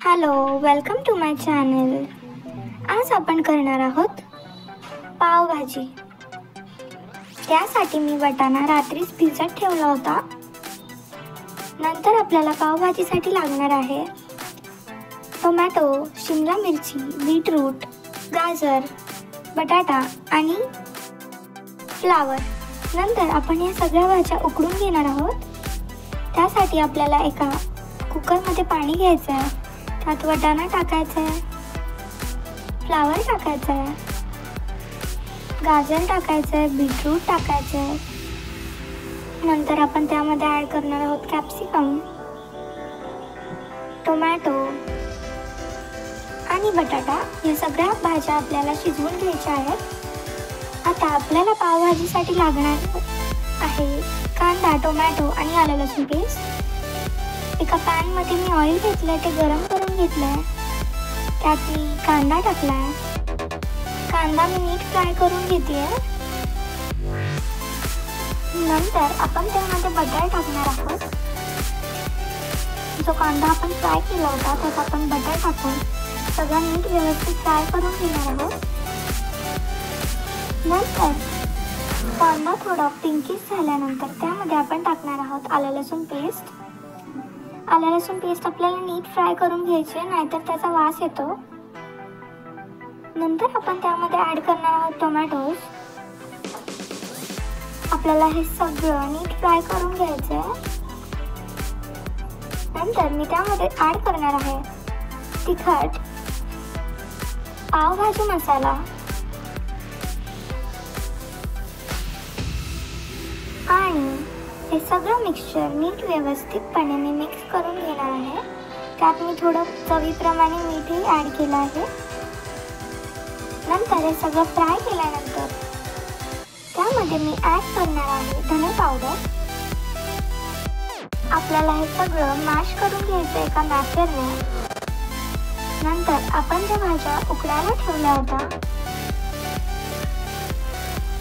Hello, welcome to my channel. आज आपण करणार आहोत पावभाजी. त्यासाठी मी वाटाणा रात्रीच भिजत ठेवला होता. नंतर आपल्याला पावभाजीसाठी लागणार आहे टोमॅटो, शिमला मिरची, बीटरूट, गाजर, बटाटा आणि फ्लावर. नंतर आपण या सगळ्या भाज्या उकडून घेणार आहोत. त्यासाठी आपल्याला एका कुकरमध्ये पाणी घ्यायचं आहे. त्यात वाटाणा टाकायचा आहे, फ्लावर टाकायचा आहे, गाजर टाकायचं आहे, बीटरूट टाकायचं आहे. नंतर आपण त्यामध्ये ॲड करणार आहोत कॅप्सिकम, टोमॅटो आणि बटाटा. या सगळ्या भाज्या आपल्याला शिजवून घ्यायच्या आहेत. आता आपल्याला पावभाजीसाठी लागणार आहे कांदा, टोमॅटो आणि आलं लसूण पेस्ट. एका पॅनमध्ये मी ऑइल घेतलं, ते गरम करून घेतलंय. त्यात मी कांदा टाकलाय. कांदा मी नीट फ्राय करून घेते. नंतर आपण त्यामध्ये बटर टाकणार आहोत. जो कांदा आपण फ्राय केला होता त्यात आपण बटर टाकून सगळं नीट व्यवस्थित फ्राय करून घेणार आहोत. नंतर कांदा थोडा पिंकिश झाल्यानंतर त्यामध्ये आपण टाकणार आहोत आलं लसूण पेस्ट. आलं लसूण पेस्ट आपल्याला नीट फ्राय करून घ्यायचे, नाहीतर त्याचा वास येतो. नंतर आपण त्यामध्ये ॲड करणार आहोत टोमॅटोज. आपल्याला हे सगळं नीट फ्राय करून घ्यायचं आहे. नंतर मी त्यामध्ये ॲड करणार आहे तिखट, पावभाजी मसाला आणि हे सगळं मिक्सचर नीट व्यवस्थितपणे मी मिक्स करून घेणार आहे. त्यात मी थोडं चवीप्रमाणे मीठही ॲड केलं आहे. नंतर हे सगळं फ्राय केल्यानंतर त्यामध्ये मी ॲड करणार आहे धने पावडर. आपल्याला हे सगळं मॅश करून घ्यायचं एका मॅशरने. नंतर आपण ज्या भाज्या उकडायला ठेवल्या होत्या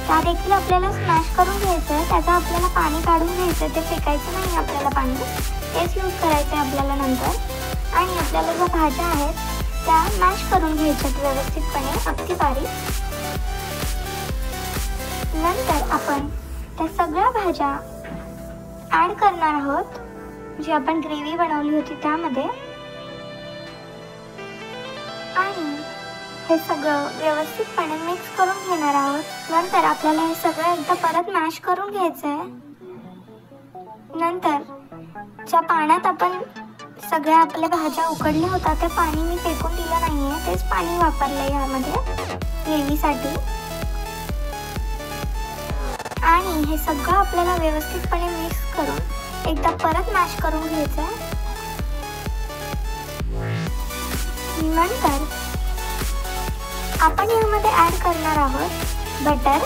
त्या देखील आपल्याला स्मॅश करून घ्यायचं आहे. त्याचं आपल्याला पाणी काढून घ्यायचं, ते फेकायचं नाही आपल्याला पाणी, तेच यूज करायचं आहे आपल्याला नंतर. आणि आपल्याला ज्या भाज्या आहेत त्या मॅश करून घ्यायच्यात व्यवस्थितपणे, अगदी बारीक. नंतर आपण त्या सगळ्या भाज्या ॲड करणार आहोत जी आपण ग्रेव्ही बनवली होती त्यामध्ये. आणि हे सगळं व्यवस्थितपणे मिक्स करून घेणार आहोत. नंतर आपल्याला हे सगळं एकदा परत मॅश करून घ्यायचं आहे. नंतर ज्या पाण्यात आपण सगळ्या आपल्या भाज्या उकडल्या होत्या त्या पाणी मी फेकून दिलं नाही आहे, तेच पाणी वापरलं यामध्ये ग्रेव्हीसाठी. आणि हे सगळं आपल्याला व्यवस्थितपणे मिक्स करून एकदा परत मॅश करून घ्यायचं आहे. नंतर आपण यामध्ये ॲड करणार आहोत बटर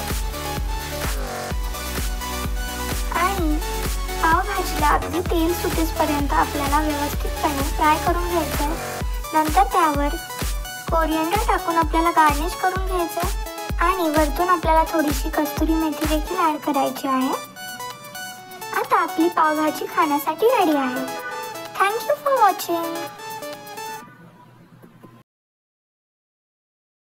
आणि पावभाजीला अगदी तेल सुटेपर्यंत आपल्याला व्यवस्थितपणे फ्राय करून घ्यायचं आहे. नंतर त्यावर कोरिएंडर टाकून आपल्याला गार्निश करून घ्यायचं आहे. आणि वरतून आपल्याला थोडीशी कस्तुरी मेथी देखील ॲड करायची आहे. आता आपली पावभाजी खाण्यासाठी रेडी आहे. Thank you for watching.